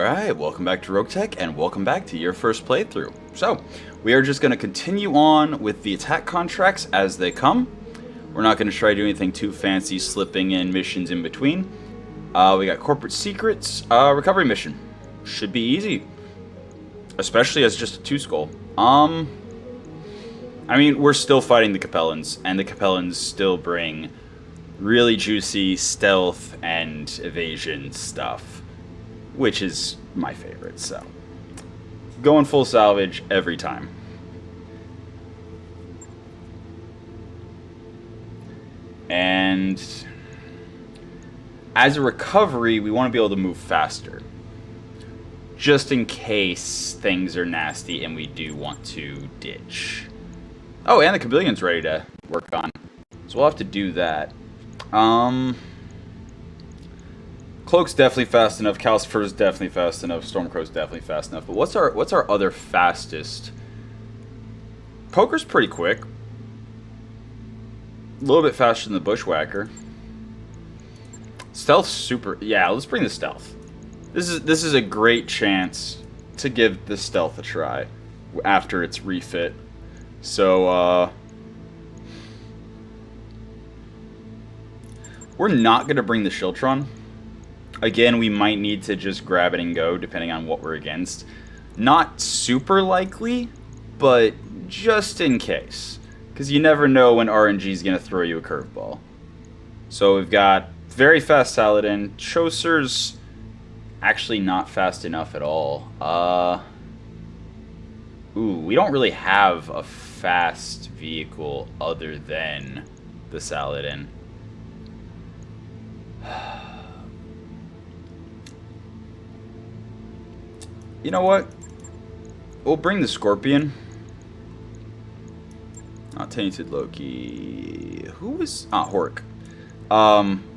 Alright, welcome back to Roguetech, and welcome back to your first playthrough. So, we are just going to continue on with the attack contracts as they come. We're not going to try to do anything too fancy, slipping in missions in between. We got corporate secrets, recovery mission. Should be easy. Especially as just a 2-skull. I mean, we're still fighting the Capellans, and the Capellans still bring really juicy stealth and evasion stuff, which is my favorite, so going full salvage every time. And as a recovery, we want to be able to move faster, just in case things are nasty and we do want to ditch. Oh, and the Cabillion's ready to work on, so we'll have to do that. Cloak's definitely fast enough. Calcifer's definitely fast enough. Stormcrow's definitely fast enough. But what's our other fastest? Poker's pretty quick. A little bit faster than the Bushwhacker. Stealth's super. Yeah, let's bring the stealth. This is a great chance to give the stealth a try after its refit. So we're not gonna bring the Shiltron. Again, we might need to just grab it and go, depending on what we're against. Not super likely, but just in case. Because you never know when RNG is going to throw you a curveball. So we've got very fast Saladin. Chaucer's actually not fast enough at all. Ooh, we don't really have a fast vehicle other than the Saladin. You know what? We'll bring the Scorpion. Not Tainted Loki. Who was... Ah, Hork.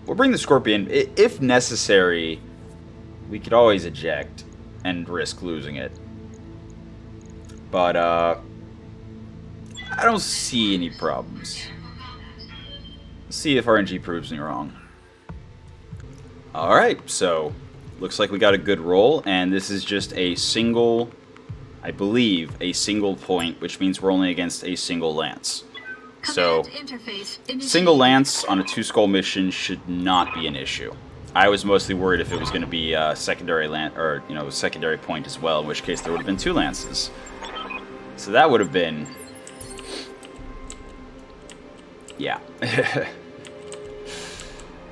We'll bring the Scorpion. If necessary, we could always eject and risk losing it. But, I don't see any problems. Let's see if RNG proves me wrong. Alright, so... looks like we got a good roll, and this is just a single, I believe, a single point, which means we're only against a single lance. So, single lance on a 2-skull mission should not be an issue. I was mostly worried if it was going to be a secondary lance, or, you know, secondary point as well, in which case there would have been 2 lances. So that would have been... yeah.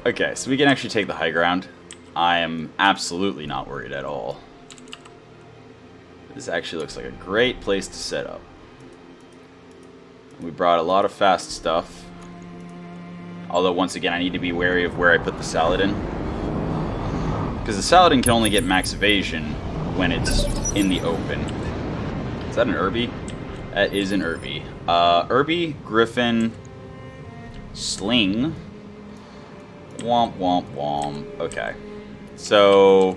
Okay, so we can actually take the high ground. I am absolutely not worried at all. This actually looks like a great place to set up. We brought a lot of fast stuff. Although, once again, I need to be wary of where I put the Saladin. Because the Saladin can only get max evasion when it's in the open. Is that an Irby? That is an Irby. Irby, Griffin, Sling. Womp, womp, womp. Okay. So,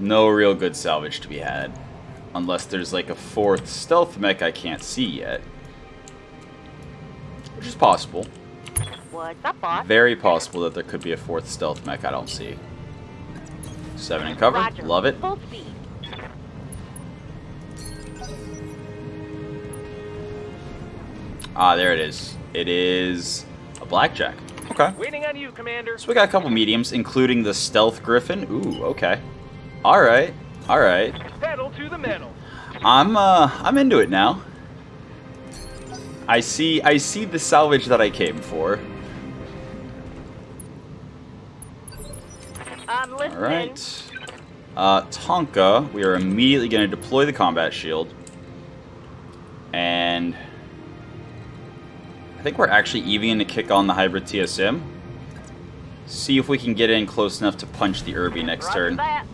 no real good salvage to be had. Unless there's like a 4th stealth mech I can't see yet. Which is possible. What's up, boss? Very possible that there could be a 4th stealth mech I don't see. 7 in cover. Roger. Love it. Full speed. Ah, there it is. It is a blackjack. Okay. Waiting on you, Commander. So we got a couple mediums, including the Stealth Griffin. Ooh, okay. Alright. Alright. Pedal to the metal. I'm into it now. I see the salvage that I came for. I'm listening. Alright. Tonka, we are immediately going to deploy the combat shield. And I think we're actually even going to kick on the hybrid TSM. See if we can get in close enough to punch the Irby next Roger turn. that.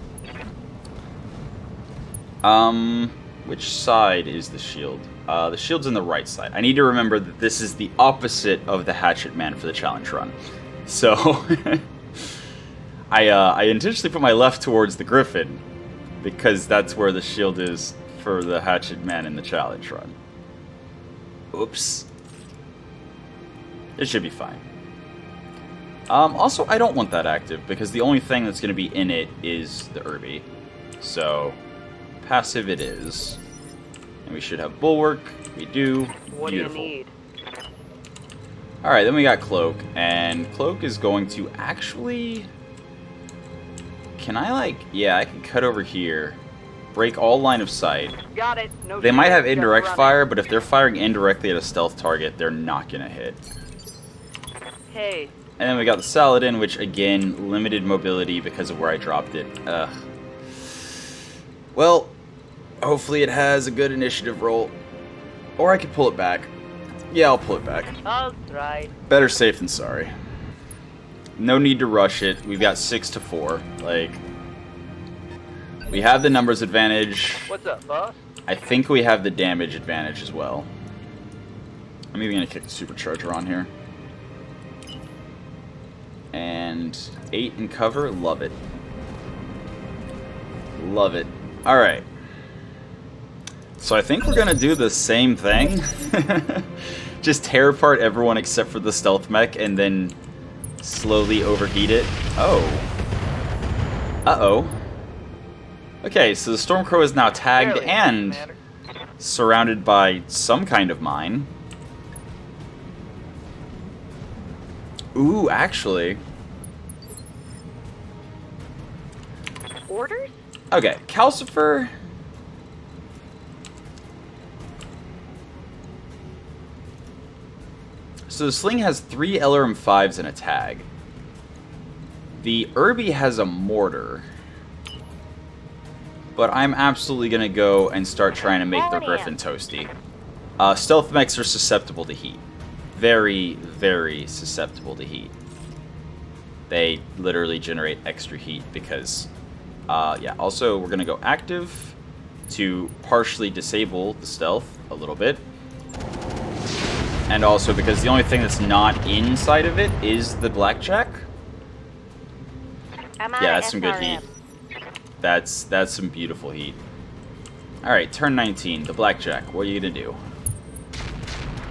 Which side is the shield? The shield's in the right side. I need to remember that this is the opposite of the Hatchet Man for the challenge run. So, I intentionally put my left towards the Griffin, because that's where the shield is for the Hatchet Man in the challenge run. Oops. It should be fine. Also, I don't want that active, because the only thing that's going to be in it is the Irby. So, passive it is. And we should have bulwark. We do. What Beautiful. do you need? Alright, then we got Cloak. And Cloak is going to actually... Can I, like... Yeah, I can cut over here. Break all line of sight. Got it. No They might have shit, just indirect running. fire, but if they're firing indirectly at a stealth target, they're not going to hit. Hey, And then we got the Saladin, which, again, limited mobility because of where I dropped it. Ugh. Well, hopefully it has a good initiative roll. Or I could pull it back. Yeah, I'll pull it back. I'll try. Better safe than sorry. No need to rush it. We've got 6 to 4. Like, we have the numbers advantage. What's up, boss? I think we have the damage advantage as well. I'm even going to kick the supercharger on here. And 8 in cover. Love it. Love it. Alright. So I think we're going to do the same thing. Just tear apart everyone except for the stealth mech and then slowly overheat it. Oh. Uh-oh. Okay, so the Stormcrow is now tagged Barely, and Commander. surrounded by some kind of mine. Ooh, actually. Orders? Okay, Calcifer. So the Sling has 3 LRM-5s and a tag. The Irby has a mortar. But I'm absolutely going to go and start trying to make the Griffin toasty. Stealth mechs are susceptible to heat. Very, very susceptible to heat. They literally generate extra heat because... yeah, also we're going to go active to partially disable the stealth a little bit. And also because the only thing that's not inside of it is the blackjack. I'm Yeah, that's some good heat. That's some beautiful heat. Alright, turn 19, the blackjack. What are you going to do?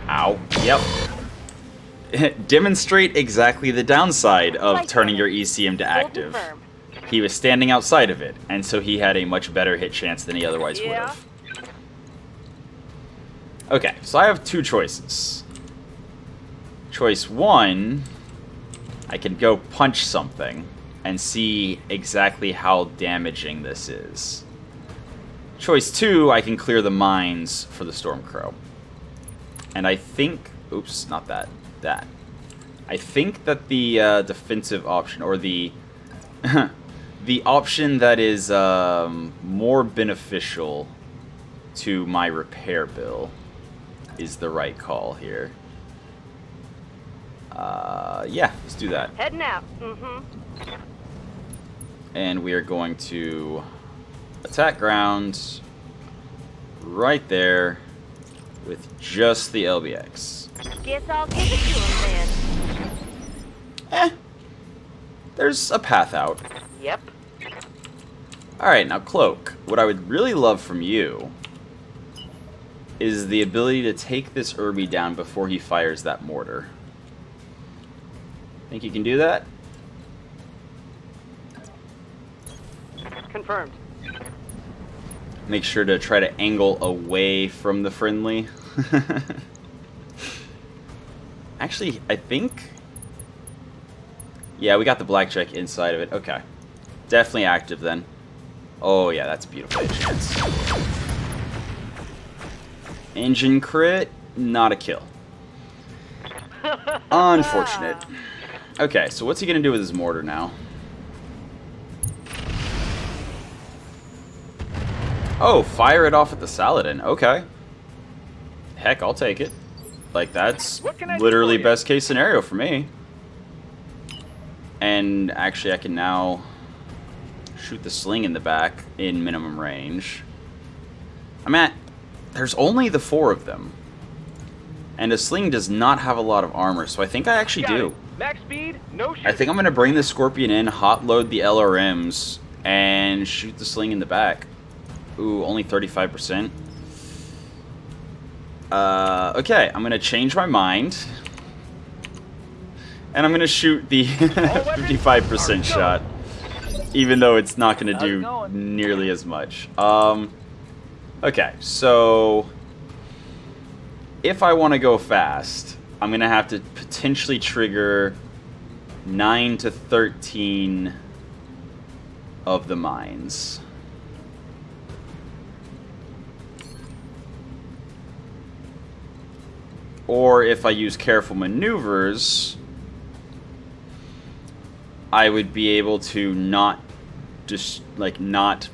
Ow. Yep. Demonstrate exactly the downside of turning your ECM to active. He was standing outside of it, and so he had a much better hit chance than he otherwise would have. Okay, so I have 2 choices. Choice 1, I can go punch something and see exactly how damaging this is. Choice 2, I can clear the mines for the Stormcrow. And I think... Oops, not that. That. I think that the defensive option, or the... the option that is more beneficial to my repair bill is the right call here. Yeah, let's do that. Heading out. Mm-hmm. And we are going to attack ground right there with just the LBX. Guess I'll give it to him then. There's a path out. Yep. Alright, now Cloak, what I would really love from you is the ability to take this Irby down before he fires that mortar. Think you can do that? Confirmed. Make sure to try to angle away from the friendly. Actually, I think... Yeah, we got the blackjack inside of it. Okay. Definitely active then. Oh yeah, that's a beautiful hit chance. Engine crit, not a kill. Unfortunate. Okay, so what's he gonna do with his mortar now? Oh, fire it off at the Saladin. Okay. Heck, I'll take it. Like, that's literally best case scenario for me. And actually, I can now shoot the Sling in the back in minimum range. There's only the 4 of them. And a Sling does not have a lot of armor, so I think I actually do. Max speed, no shoot. I think I'm going to bring the Scorpion in, hot load the LRMs, and shoot the Sling in the back. Ooh, only 35%. Okay, I'm going to change my mind. And I'm going to shoot the 55% shot. even though it's not going to How's it do going? nearly as much. Okay, so if I want to go fast, I'm going to have to potentially trigger 9 to 13 of the mines. Or if I use careful maneuvers, I would be able to not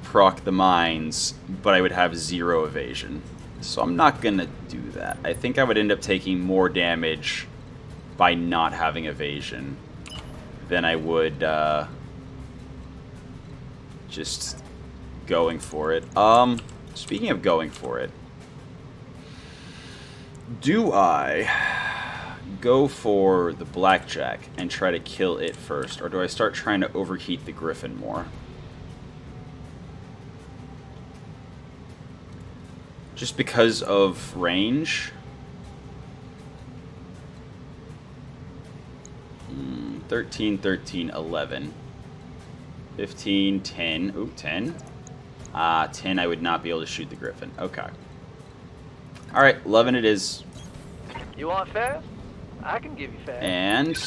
proc the mines, but I would have 0 evasion. So I'm not gonna do that. I think I would end up taking more damage by not having evasion than I would just going for it. Speaking of going for it, do I go for the blackjack and try to kill it first, or do I start trying to overheat the griffin more? Just because of range? 13, 13, 11. 15, 10. Ooh, 10. 10, I would not be able to shoot the griffin. Okay. Alright, 11 it is. You want fast? I can give you fast. And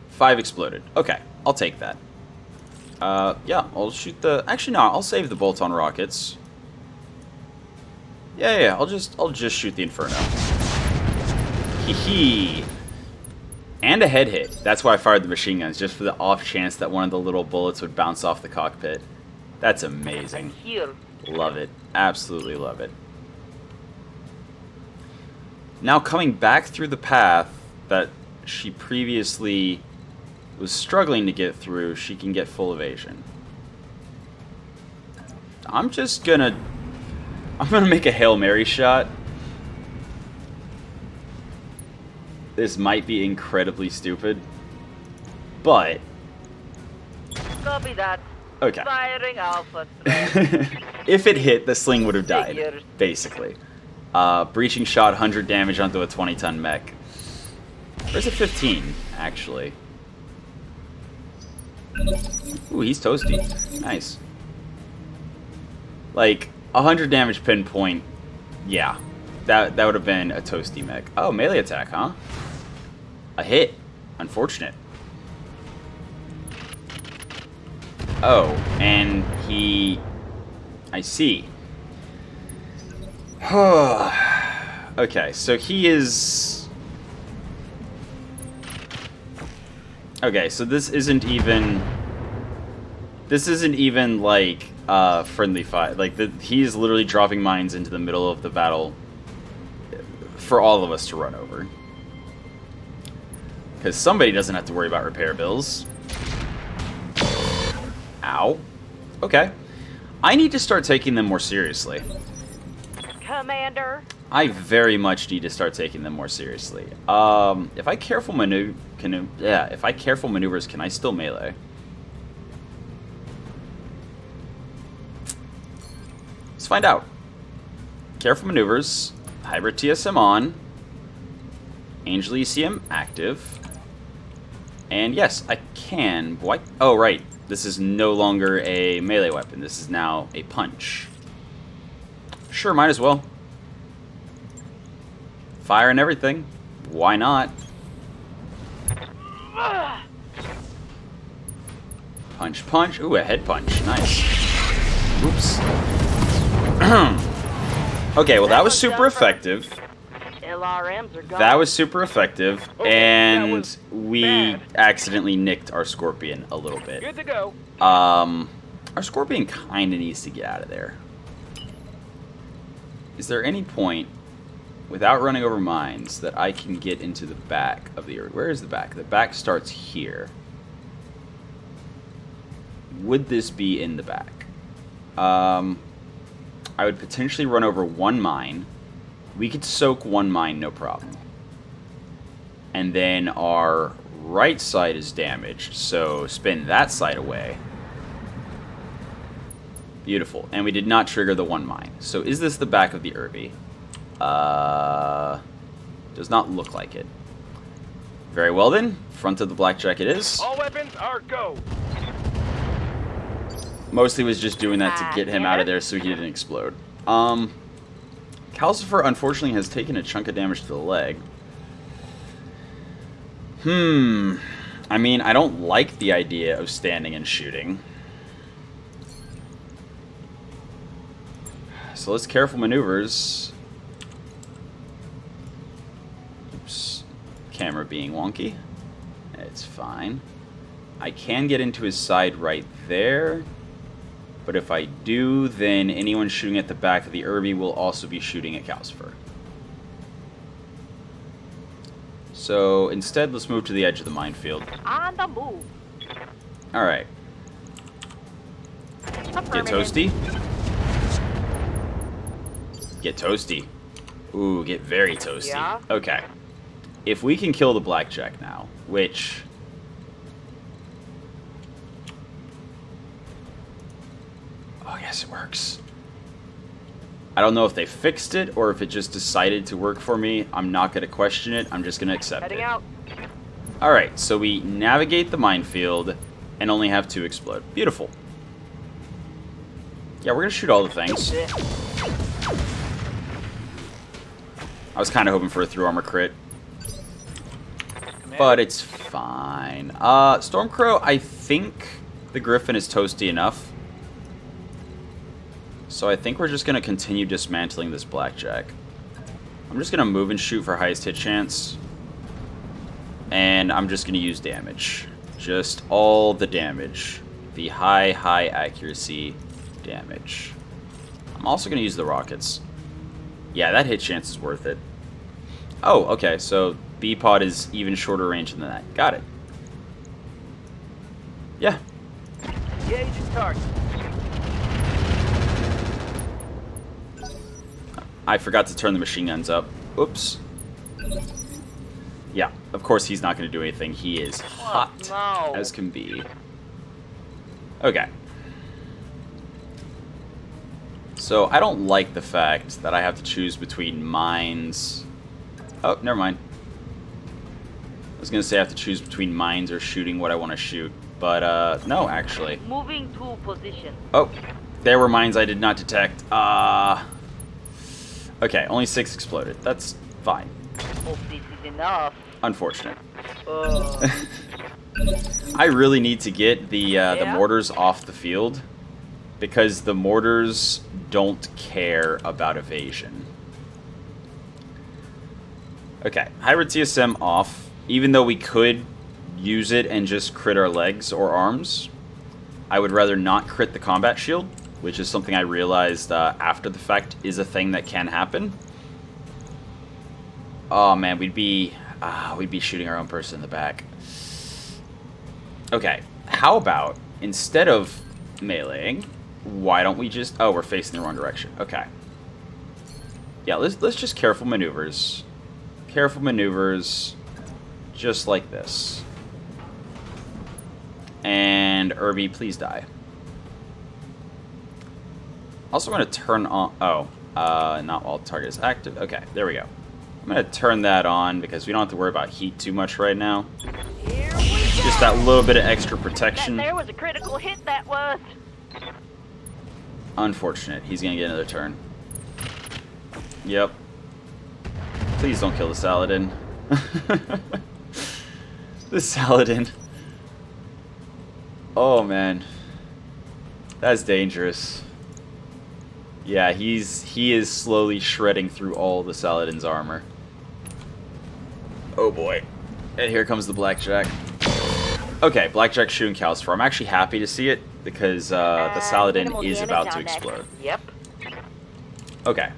5 exploded. Okay, I'll take that. Yeah, I'll shoot the... Actually, no, I'll save the bolt-on rockets. Yeah, I'll just shoot the Inferno. Hee hee. And a head hit. That's why I fired the machine guns, just for the off chance that one of the little bullets would bounce off the cockpit. That's amazing. Here. Love it. Absolutely love it. Now coming back through the path that she previously was struggling to get through, she can get full evasion. I'm gonna make a Hail Mary shot. This might be incredibly stupid, but Copy that. okay. Firing Alpha 3. If it hit, the sling would have died, Figures. basically. Breaching shot, 100 damage onto a 20-ton mech. Where's a 15, actually? Ooh, he's toasty. Nice. Like, 100 damage pinpoint, yeah. That would have been a toasty mech. Oh, melee attack, huh? A hit. Unfortunate. Oh, and he... I see. Okay, so he is... Okay, so this isn't even like friendly fight. Like he's literally dropping mines into the middle of the battle for all of us to run over. Because somebody doesn't have to worry about repair bills. Ow. Okay. I need to start taking them more seriously. Commander. I very much need to start taking them more seriously. If I careful maneuvers, can I still melee? Let's find out. Careful maneuvers, hybrid TSM on, Angel ECM active, and yes, I can. What? Oh, right. This is no longer a melee weapon. This is now a punch. Sure, might as well. Fire and everything. Why not? Punch, punch. Ooh, a head punch. Nice. Oops. Okay, well that was super effective. LRMs are gone. That was super effective, Okay, that and was we bad. accidentally nicked our Scorpion a little bit. Good to go. Our Scorpion kind of needs to get out of there. Is there any point, without running over mines, that I can get into the back of the area? Where is the back? The back starts here. Would this be in the back? I would potentially run over one mine. We could soak one mine, no problem. And then our right side is damaged, so spin that side away. Beautiful. And we did not trigger the one mine. So is this the back of the Irby? Does not look like it. Very well then. Front of the blackjack it is. All weapons are go. Mostly was just doing that to get him out of there so he didn't explode. Calcifer, unfortunately, has taken a chunk of damage to the leg. I mean, I don't like the idea of standing and shooting. So let's careful maneuvers. Oops. Camera being wonky. It's fine. I can get into his side right there. But if I do, then anyone shooting at the back of the Irby will also be shooting at Calcifer. So instead, let's move to the edge of the minefield. On the move. Alright. Get toasty. Get toasty. Ooh, get very toasty. Yeah. Okay. If we can kill the blackjack now, which... Oh, yes, it works. I don't know if they fixed it or if it just decided to work for me. I'm not going to question it. I'm just going to accept Heading it. out. Alright, so we navigate the minefield and only have 2 explode. Beautiful. Yeah, we're going to shoot all the things. I was kind of hoping for a through armor crit. But it's fine. Stormcrow, I think the Griffin is toasty enough. So I think we're just going to continue dismantling this blackjack. I'm just going to move and shoot for highest hit chance. And I'm just going to use damage. Just all the damage. The high accuracy damage. I'm also going to use the rockets. Yeah, that hit chance is worth it. Oh, okay, so B-Pod is even shorter range than that. Got it. Yeah. Engaging target. I forgot to turn the machine guns up. Oops. Yeah, of course he's not going to do anything. He is hot no. as can be. Okay. So I don't like the fact that I have to choose between mines. Oh, never mind. I was going to say I have to choose between mines or shooting what I want to shoot. But, no, actually. Moving to position. Oh, there were mines I did not detect. Okay, only 6 exploded. That's fine. Hope this is enough. Unfortunate. I really need to get the mortars off the field because the mortars don't care about evasion. Okay, hybrid TSM off. Even though we could use it and just crit our legs or arms, I would rather not crit the combat shield, which is something I realized after the fact is a thing that can happen. Oh man, we'd be shooting our own person in the back. Okay, how about instead of meleeing, why don't we just... Oh, we're facing the wrong direction. Okay. Yeah, let's just careful maneuvers. Careful maneuvers, just like this. And Irby, please die. Also, I'm going to turn on... Oh, not while the target is active. Okay, there we go. I'm going to turn that on because we don't have to worry about heat too much right now. Here we go. Just that little bit of extra protection. There was a critical hit, that was. Unfortunate. He's going to get another turn. Yep. Please don't kill the Saladin. The Saladin. Oh, man. That's dangerous. Yeah, he is slowly shredding through all the Saladin's armor. Oh boy. And here comes the Blackjack. Okay, Blackjack shooting Calcifer. I'm actually happy to see it because the Saladin is about to explode. Yep. Okay.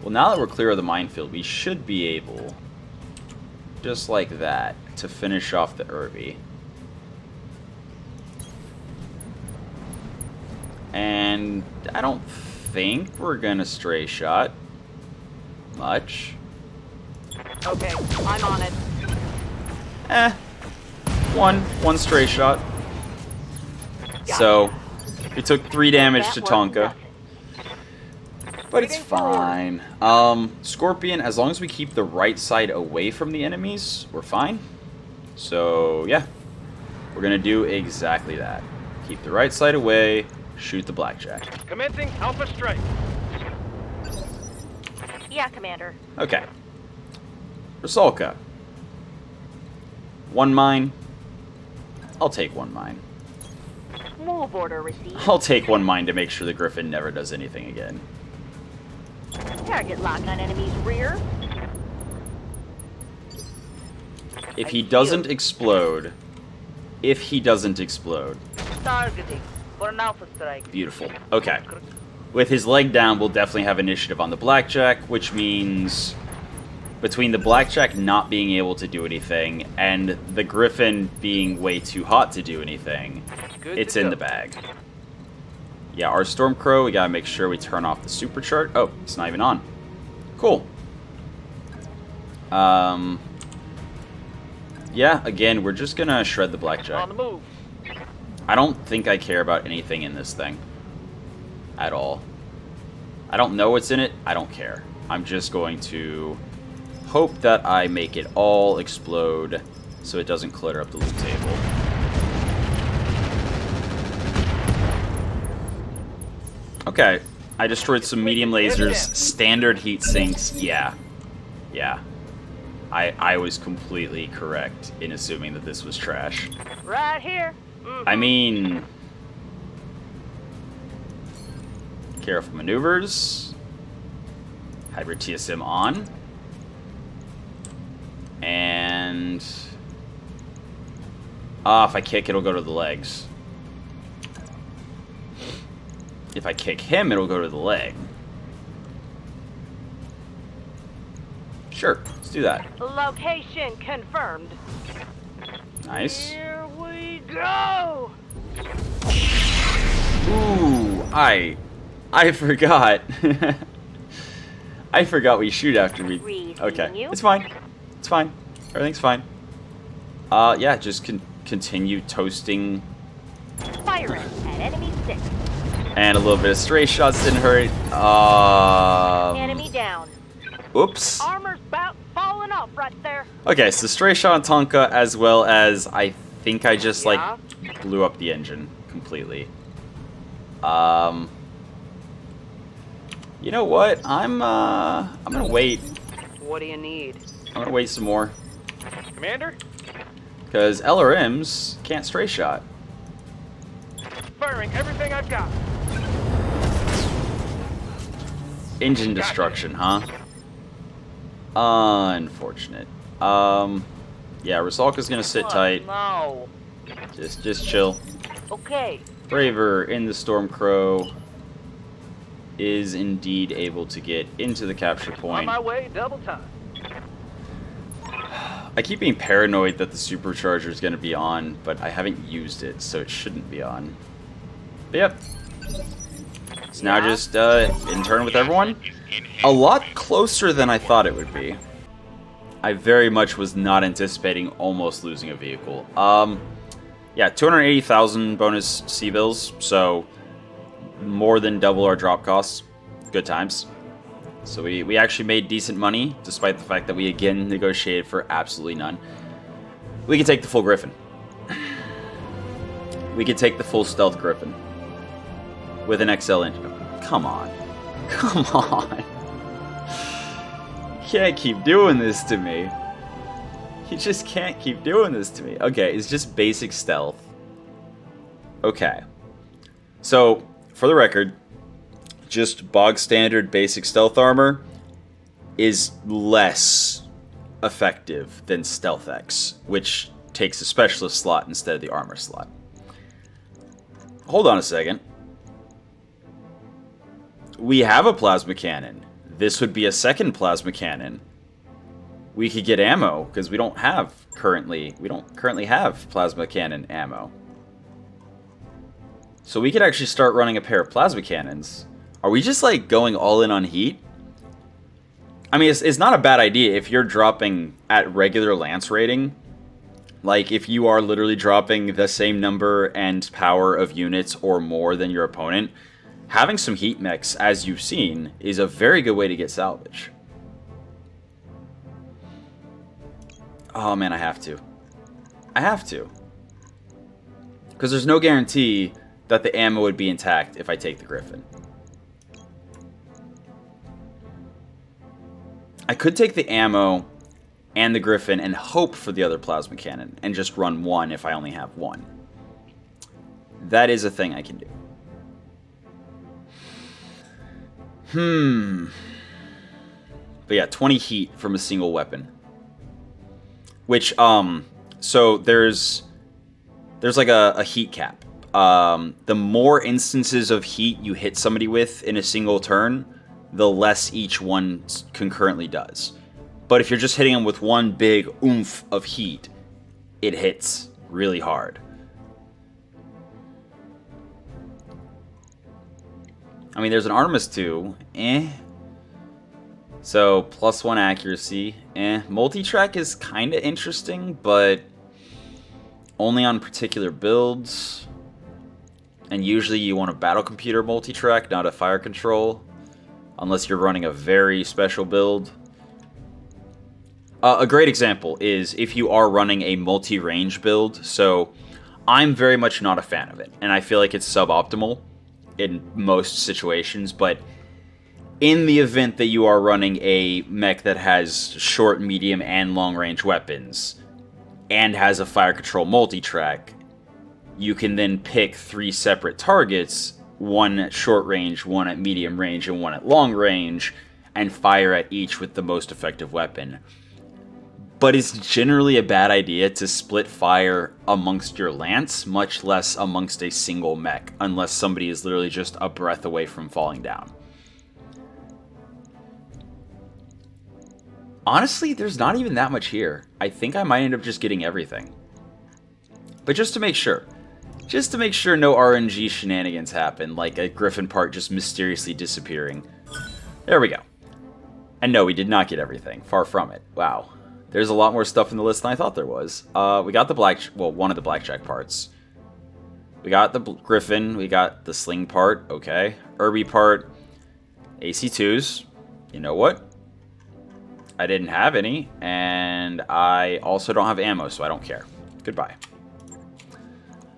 Well, now that we're clear of the minefield, we should be able, just like that, to finish off the Irby. And I don't think we're gonna stray shot much. Okay, I'm on it. One stray shot. So we took 3 damage to Tonka, but it's fine. Scorpion, as long as we keep the right side away from the enemies, we're fine. So yeah, we're gonna do exactly that. Keep the right side away. Shoot the blackjack. Commencing Alpha Strike. Yeah, Commander. Okay. Rusalka. 1 mine. I'll take 1 mine. Move order received. I'll take 1 mine to make sure the Griffin never does anything again. Target lock on enemy's rear. If he doesn't explode... Targeting for an Alpha Strike. Beautiful. Okay. With his leg down, we'll definitely have initiative on the blackjack, which means between the blackjack not being able to do anything and the Griffin being way too hot to do anything, it's in the bag. Yeah, our Stormcrow, we gotta make sure we turn off the supercharge. Oh, it's not even on. Cool. Yeah, again, we're just gonna shred the blackjack. On the move. I don't think I care about anything in this thing. At all. I don't know what's in it. I don't care. I'm just going to hope that I make it all explode so it doesn't clutter up the loot table. Okay. I destroyed some medium lasers, standard heat sinks. Yeah. Yeah. I was completely correct in assuming that this was trash. Right here. I mean... Careful maneuvers. Hybrid TSM on. And... if I kick, it'll go to the legs. If I kick him, it'll go to the leg. Sure, let's do that. Location confirmed. Nice. Here we go. Ooh, I forgot. I forgot we shoot after we... Okay, it's fine. It's fine. Everything's fine. Yeah, just continue toasting. Firing at enemy 6. And a little bit of stray shots didn't hurt. Enemy down. Oops. Armor's about falling off right there. Okay, so stray shot on Tonka, as well as I think I just like blew up the engine completely. You know what? I'm gonna wait. What do you need? I'm gonna wait some more. Commander? Because LRMs can't stray shot. Firing everything I've got. Engine destruction, huh? Unfortunate. Yeah, Rusalka's gonna sit tight. No. Just chill. Okay. Braver in the Stormcrow is indeed able to get into the capture On point. my way, double time. I keep being paranoid that the supercharger is going to be on, but I haven't used it, so it shouldn't be on. But yep. It's now just in turn with everyone. A lot closer than I thought it would be. I very much was not anticipating almost losing a vehicle. Yeah, 280,000 bonus C-bills, so more than double our drop costs. Good times. So we actually made decent money, despite the fact that we again negotiated for absolutely none. We could take the full Griffin. We could take the full stealth Griffin. With an XL engine. Come on. Come on. You can't keep doing this to me. You just can't keep doing this to me. Okay, it's just basic stealth. Okay. So, for the record, just bog standard basic stealth armor is less effective than Stealth X, which takes a specialist slot instead of the armor slot. Hold on a second. We have a plasma cannon. This would be a second plasma cannon. We could get ammo because we don't currently have plasma cannon ammo. So we could actually start running a pair of plasma cannons. Are we just like going all in on heat? I mean, it's not a bad idea if you're dropping at regular lance rating. Like if you are literally dropping the same number and power of units or more than your opponent, having some heat mechs, as you've seen, is a very good way to get salvage. Oh man, I have to. Because Because there's no guarantee that the ammo would be intact if I take the Griffin. I could take the ammo and the Griffin and hope for the other plasma cannon and just run one if I only have one. That is a thing I can do. But yeah, 20 heat from a single weapon. Which, so there's like a heat cap. The more instances of heat you hit somebody with in a single turn, the less each one concurrently does. But if you're just hitting them with one big oomph of heat, it hits really hard. I mean, there's an Artemis 2, So, +1 accuracy, Multi-track is kind of interesting, but only on particular builds. And usually you want a battle computer multi-track, not a fire control. Unless you're running a very special build. A great example is if you are running a multi-range build. So, I'm very much not a fan of it. And I feel like it's suboptimal in most situations. But in the event that you are running a mech that has short, medium, and long-range weapons, and has a fire control multi-track, you can then pick 3 separate targets, one at short range, one at medium range, and one at long range, and fire at each with the most effective weapon. But it's generally a bad idea to split fire amongst your lance, much less amongst a single mech, unless somebody is literally just a breath away from falling down. Honestly, there's not even that much here. I think I might end up just getting everything. But just to make sure no RNG shenanigans happen, like a Griffin part just mysteriously disappearing. There we go. And no, we did not get everything. Far from it. Wow. There's a lot more stuff in the list than I thought there was. We got the one of the blackjack parts. We got the Griffin. We got the sling part. Okay. Irby part. AC2s. You know what? I didn't have any. And I also don't have ammo, so I don't care. Goodbye.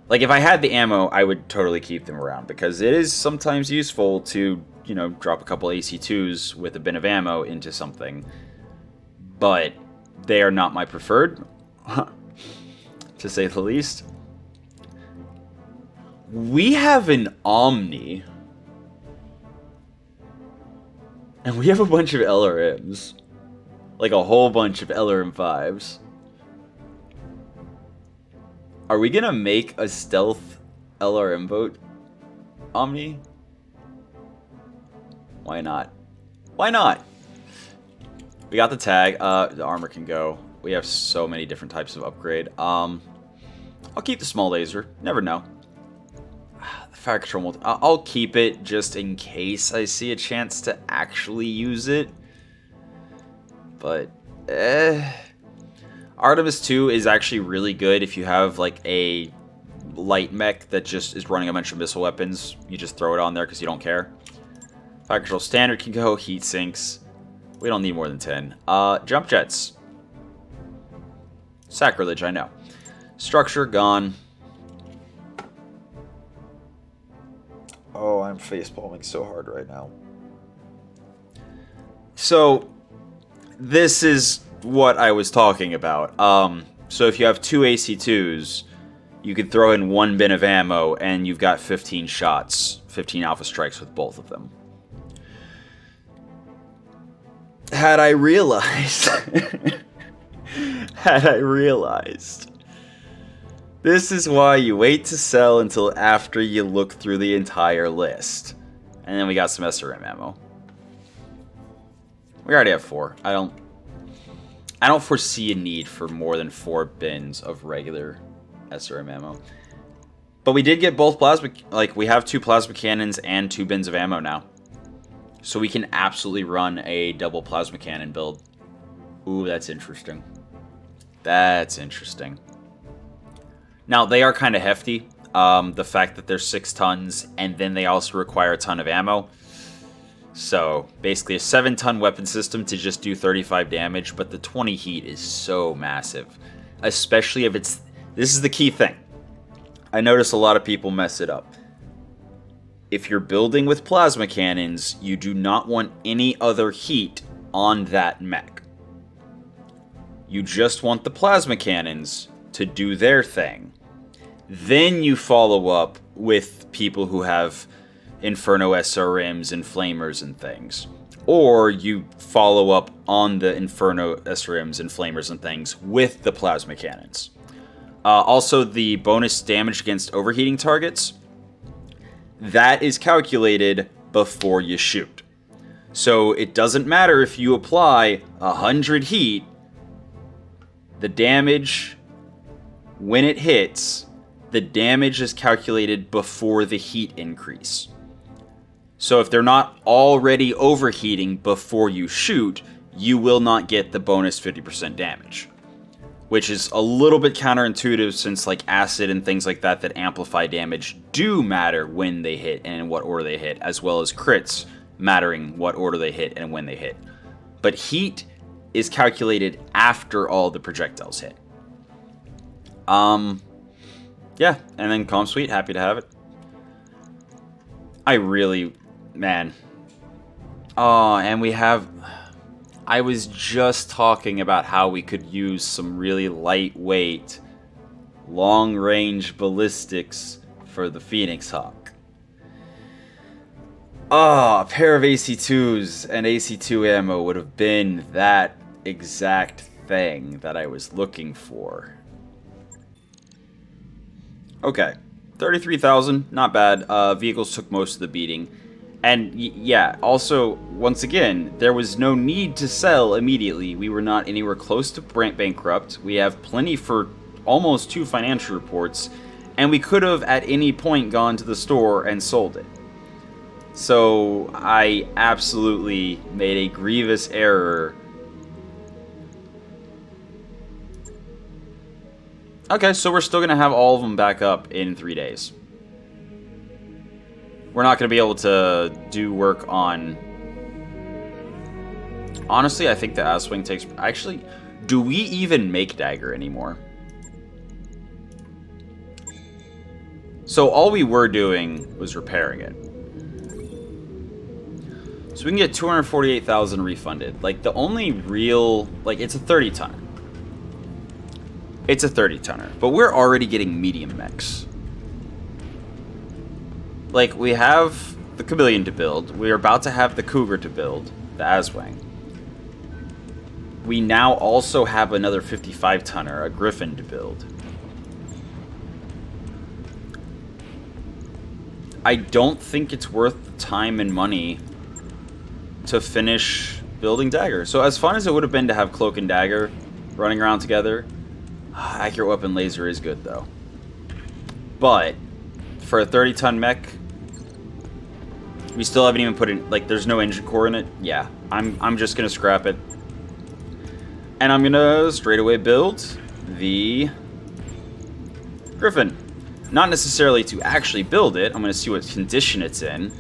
Like, if I had the ammo, I would totally keep them around. Because it is sometimes useful to, you know, drop a couple AC2s with a bin of ammo into something. But they are not my preferred, to say the least. We have an Omni. And we have a bunch of LRMs. Like a whole bunch of LRM5s. Are we gonna make a stealth LRM boat Omni? Why not? Why not? We got the tag. The armor can go. We have so many different types of upgrade. I'll keep the small laser. Never know. The fire control multi. I'll keep it just in case I see a chance to actually use it. But, Artemis 2 is actually really good if you have, like, a light mech that just is running a bunch of missile weapons. You just throw it on there because you don't care. Fire control standard can go. Heat sinks. We don't need more than 10. Jump jets. Sacrilege, I know. Structure, gone. Oh, I'm facepalming so hard right now. So, this is what I was talking about. So if you have 2 AC2s, you could throw in 1 bin of ammo, and you've got 15 shots. 15 alpha strikes with both of them. Had I realized... This is why you wait to sell until after you look through the entire list. And then we got some SRM ammo. We already have 4. I don't foresee a need for more than 4 bins of regular SRM ammo. But we did get both plasma... Like, we have 2 plasma cannons and 2 bins of ammo now. So we can absolutely run a double plasma cannon build. Ooh, that's interesting. That's interesting. Now, they are kind of hefty. The fact that they're 6 tons, and then they also require a ton of ammo. So, basically a 7-ton weapon system to just do 35 damage, but the 20 heat is so massive. Especially if it's... This is the key thing. I notice a lot of people mess it up. If you're building with plasma cannons, you do not want any other heat on that mech. You just want the plasma cannons to do their thing. Then you follow up with people who have Inferno SRMs and Flamers and things. Or you follow up on the Inferno SRMs and Flamers and things with the plasma cannons. Also, the bonus damage against overheating targets, that is calculated before you shoot. So it doesn't matter if you apply 100 heat, the damage, when it hits, the damage is calculated before the heat increase. So if they're not already overheating before you shoot, you will not get the bonus 50% damage. Which is a little bit counterintuitive since like acid and things like that that amplify damage do matter when they hit and in what order they hit, as well as crits mattering what order they hit and when they hit. But heat is calculated after all the projectiles hit. Yeah, and then Calm Suite, happy to have it. Man. Oh, and we have... I was just talking about how we could use some really lightweight, long-range ballistics for the Phoenix Hawk. Oh, a pair of AC2s and AC2 ammo would have been that exact thing that I was looking for. Okay, 33,000, not bad. Vehicles took most of the beating. And yeah, also, once again, there was no need to sell immediately. We were not anywhere close to bankrupt. We have plenty for almost 2 financial reports. And we could have at any point gone to the store and sold it. So I absolutely made a grievous error. Okay, so we're still going to have all of them back up in 3 days. We're not going to be able to do work on... Honestly, I think the Asswing takes... Actually, do we even make Dagger anymore? So all we were doing was repairing it. So we can get 248,000 refunded. Like, the only real... Like, it's a 30-tonner. It's a 30-tonner. But we're already getting medium mechs. Like, we have the Chameleon to build. We're about to have the Cougar to build. The Aswang. We now also have another 55-tonner, a Griffin, to build. I don't think it's worth the time and money to finish building Dagger. So as fun as it would have been to have Cloak and Dagger running around together, Accurate Weapon Laser is good, though. But for a 30-ton mech, we still haven't even put in, like, there's no engine core in it. Yeah, I'm just gonna scrap it. And I'm gonna straight away build the Griffin. Not necessarily to actually build it, I'm gonna see what condition it's in.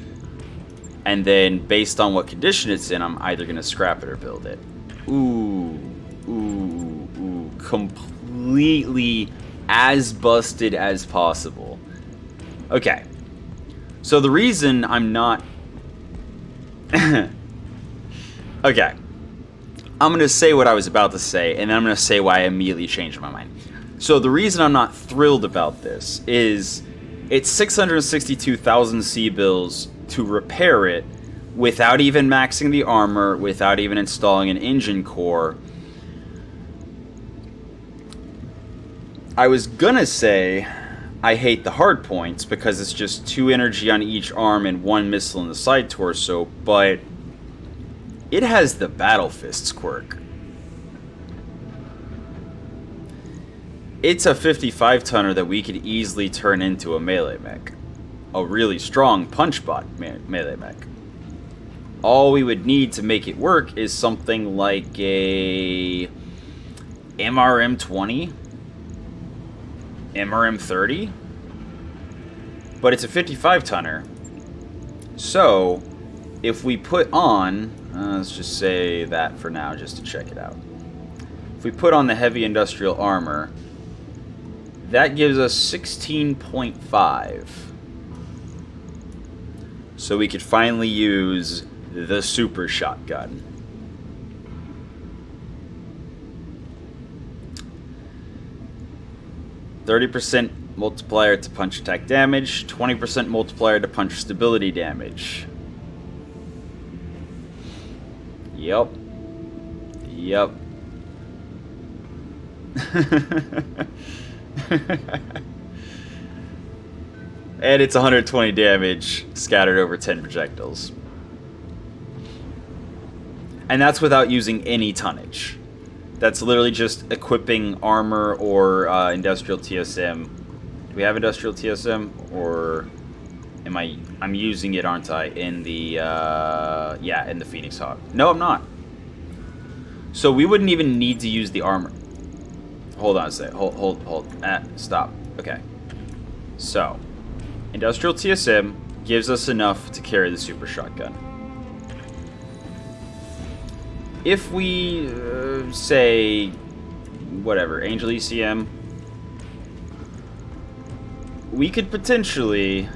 And then, based on what condition it's in, I'm either gonna scrap it or build it. Ooh. Completely as busted as possible. Okay. So the reason I'm not... Okay. I'm going to say what I was about to say, and then I'm going to say why I immediately changed my mind. So the reason I'm not thrilled about this is it's 662,000 C-bills to repair it without even maxing the armor, without even installing an engine core. I was gonna say I hate the hard points because it's just 2 energy on each arm and 1 missile in the side torso, but it has the Battle Fists quirk. It's a 55-tonner that we could easily turn into a melee mech. A really strong punch bot melee mech. All we would need to make it work is something like a MRM-20, MRM-30, but it's a 55-tonner. So, if we put on, let's just say that for now, just to check it out. If we put on the heavy industrial armor, That gives us 16.5. So we could finally use the super shotgun. %30 multiplier to punch attack damage, 20% multiplier to punch stability damage. Yep. Yep. And it's 120 damage scattered over 10 projectiles. And that's without using any tonnage. That's literally just equipping armor or industrial TSM. Do we have industrial TSM? Or am I'm using it, aren't I? In the, yeah, in the Phoenix Hawk. No, I'm not. So we wouldn't even need to use the armor. Hold on a sec. Hold. Stop. Okay. So, industrial TSM gives us enough to carry the super shotgun. If we, say, whatever, Angel ECM, we could potentially...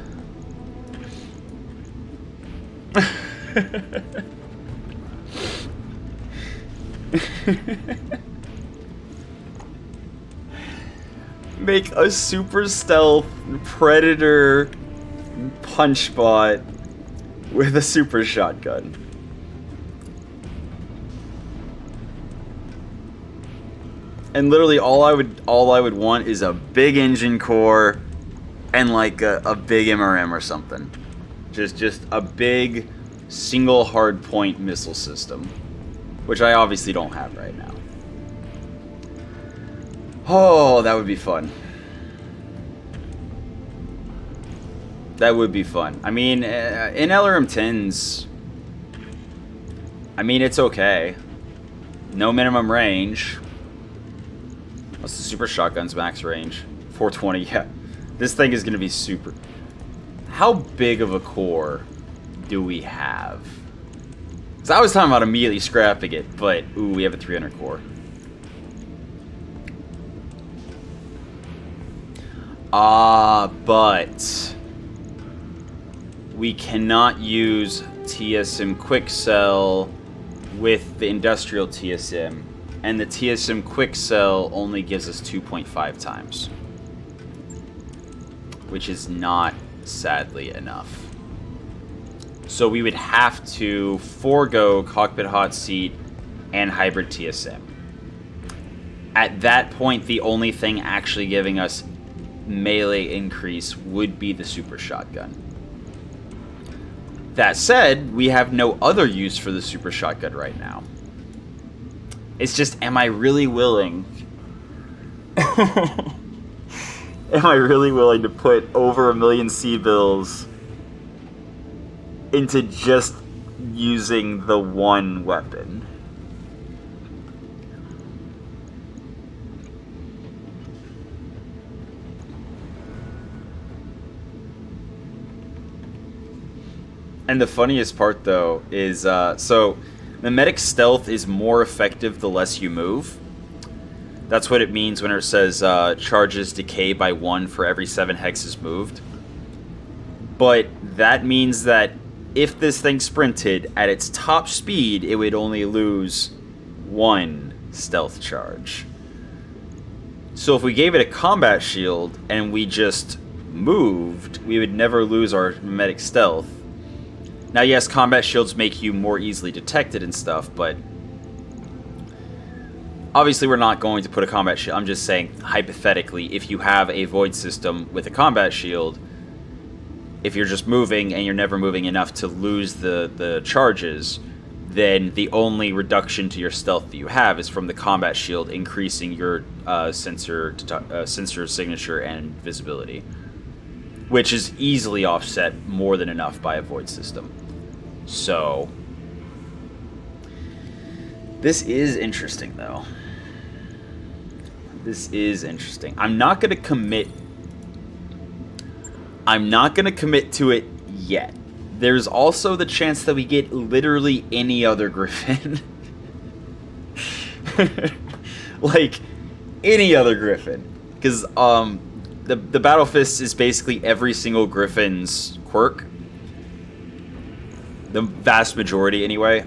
make a super stealth predator punch bot with a super shotgun. And literally all I would want is a big engine core and like a big MRM or something. Just a big single hard point missile system, which I obviously don't have right now. Oh, that would be fun. That would be fun. I mean, in LRM-10s, I mean, it's okay. No minimum range. What's the super shotgun's max range? 420, yeah. This thing is going to be super... How big of a core do we have? So I was talking about immediately scrapping it, but, ooh, we have a 300 core. But... we cannot use TSM Quick Cell with the industrial TSM. And the TSM Quick Cell only gives us 2.5 times. Which is not, sadly, enough. So we would have to forego Cockpit Hot Seat and Hybrid TSM. At that point, the only thing actually giving us melee increase would be the Super Shotgun. That said, we have no other use for the Super Shotgun right now. It's just, am I really willing? Am I really willing to put over 1 million C-bills into just using the one weapon? And the funniest part, though, is, so the medic stealth is more effective the less you move. That's what it means when it says charges decay by 1 for every 7 hexes moved. But that means that if this thing sprinted at its top speed, it would only lose 1 stealth charge. So if we gave it a combat shield and we just moved, we would never lose our medic stealth. Now, yes, combat shields make you more easily detected and stuff, but obviously we're not going to put a combat shield. I'm just saying, hypothetically, if you have a void system with a combat shield, if you're just moving and you're never moving enough to lose the charges, then the only reduction to your stealth that you have is from the combat shield increasing your sensor signature and visibility, which is easily offset more than enough by a void system. So, this is interesting, though. This is interesting. I'm not going to commit to it yet. There's also the chance that we get literally any other Griffin. Like, any other Griffin. Because the Battle Fist is basically every single Griffin's quirk. The vast majority, anyway.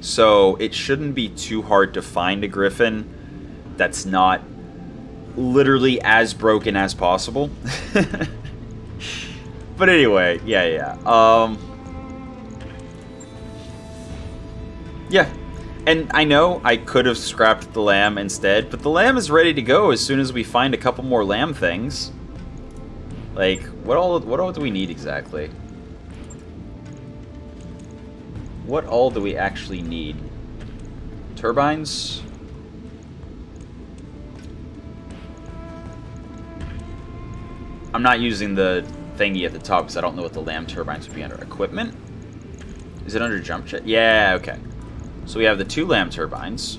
So it shouldn't be too hard to find a Griffin that's not literally as broken as possible. But anyway, yeah. Yeah. And I know I could have scrapped the lamb instead, but the lamb is ready to go as soon as we find a couple more lamb things. Like, what all do we need exactly? What all do we actually need? Turbines? I'm not using the thingy at the top because I don't know what the lamb turbines would be under. Equipment? Is it under jump jet? Yeah, okay. So we have the 2 lamb turbines.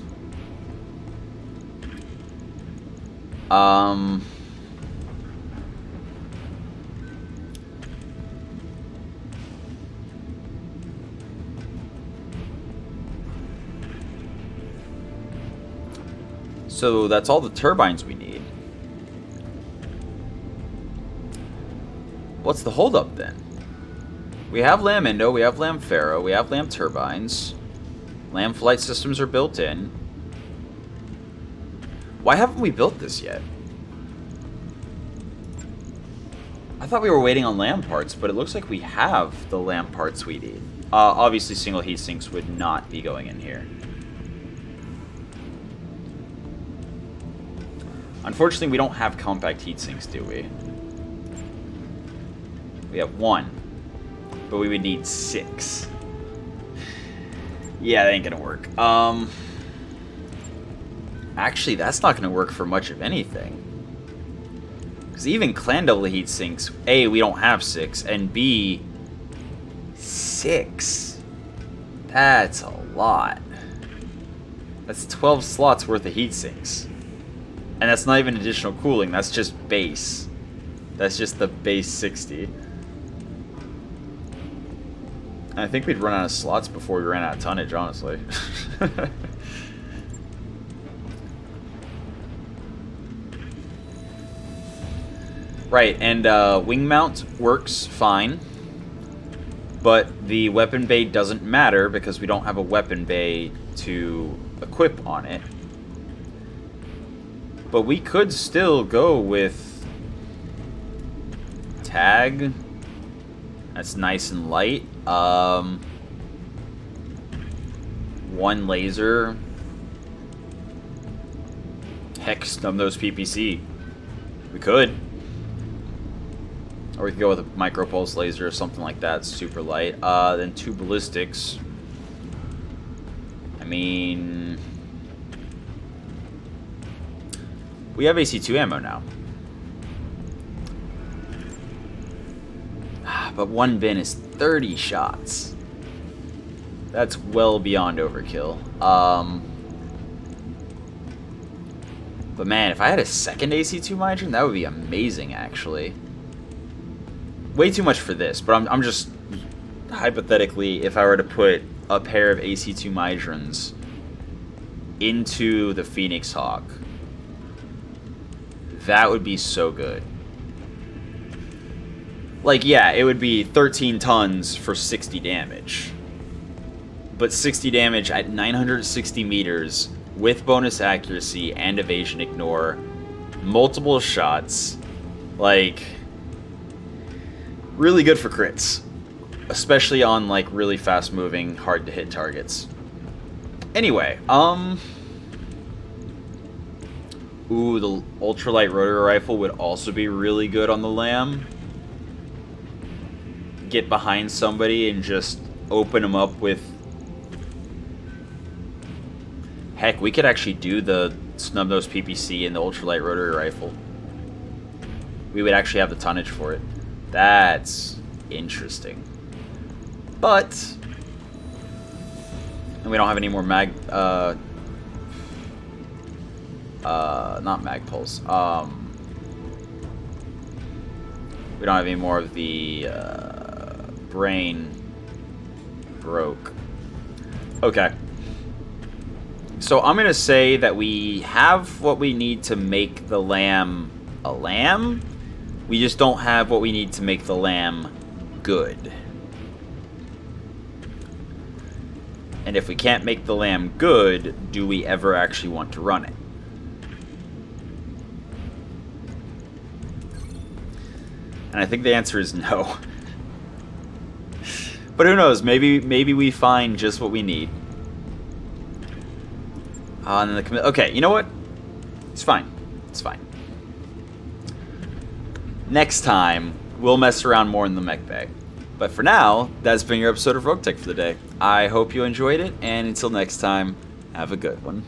So that's all the turbines we need. What's the holdup then? We have lamb Indo, we have lamb Pharaoh, we have lamb turbines. Lamb flight systems are built in. Why haven't we built this yet? I thought we were waiting on lamb parts, but it looks like we have the lamb parts we need. Obviously, single heat sinks would not be going in here. Unfortunately, we don't have compact heat sinks, do we? We have 1, but we would need 6. Yeah, that ain't gonna work. Actually, that's not gonna work for much of anything. Because even clan double heat sinks, A, we don't have 6, and B, 6. That's a lot. That's 12 slots worth of heat sinks. And that's not even additional cooling, that's just base. That's just the base 60. I think we'd run out of slots before we ran out of tonnage, honestly. Right, and wing mount works fine. But the weapon bay doesn't matter because we don't have a weapon bay to equip on it. But we could still go with tag. That's nice and light. 1 laser. Heck, stun those PPC. We could. Or we could go with a micro pulse laser or something like that. Super light. Then 2 ballistics. I mean, we have AC2 ammo now. But 1 bin is 30 shots. That's well beyond overkill. But man, if I had a second AC2 Midron, that would be amazing, actually. Way too much for this, but I'm just hypothetically, if I were to put a pair of AC2 Midrons into the Phoenix Hawk, that would be so good. Like, yeah, it would be 13 tons for 60 damage. But 60 damage at 960 meters with bonus accuracy and evasion ignore, multiple shots, like, really good for crits. Especially on, like, really fast moving, hard to hit targets. Anyway, ooh, the ultralight rotary rifle would also be really good on the lamb. Get behind somebody and just open them up with... Heck, we could actually do the snub-nose PPC and the ultralight rotary rifle. We would actually have the tonnage for it. That's interesting. But... and we don't have any more mag... not mag pulse. We don't have any more of the... brain broke. Okay. So I'm going to say that we have what we need to make the lamb a lamb. We just don't have what we need to make the lamb good. And if we can't make the lamb good, do we ever actually want to run it? And I think the answer is no. But who knows? Maybe we find just what we need. And then okay, you know what? It's fine. It's fine. Next time, we'll mess around more in the mech bag. But for now, that's been your episode of Roguetech for the day. I hope you enjoyed it, and until next time, have a good one.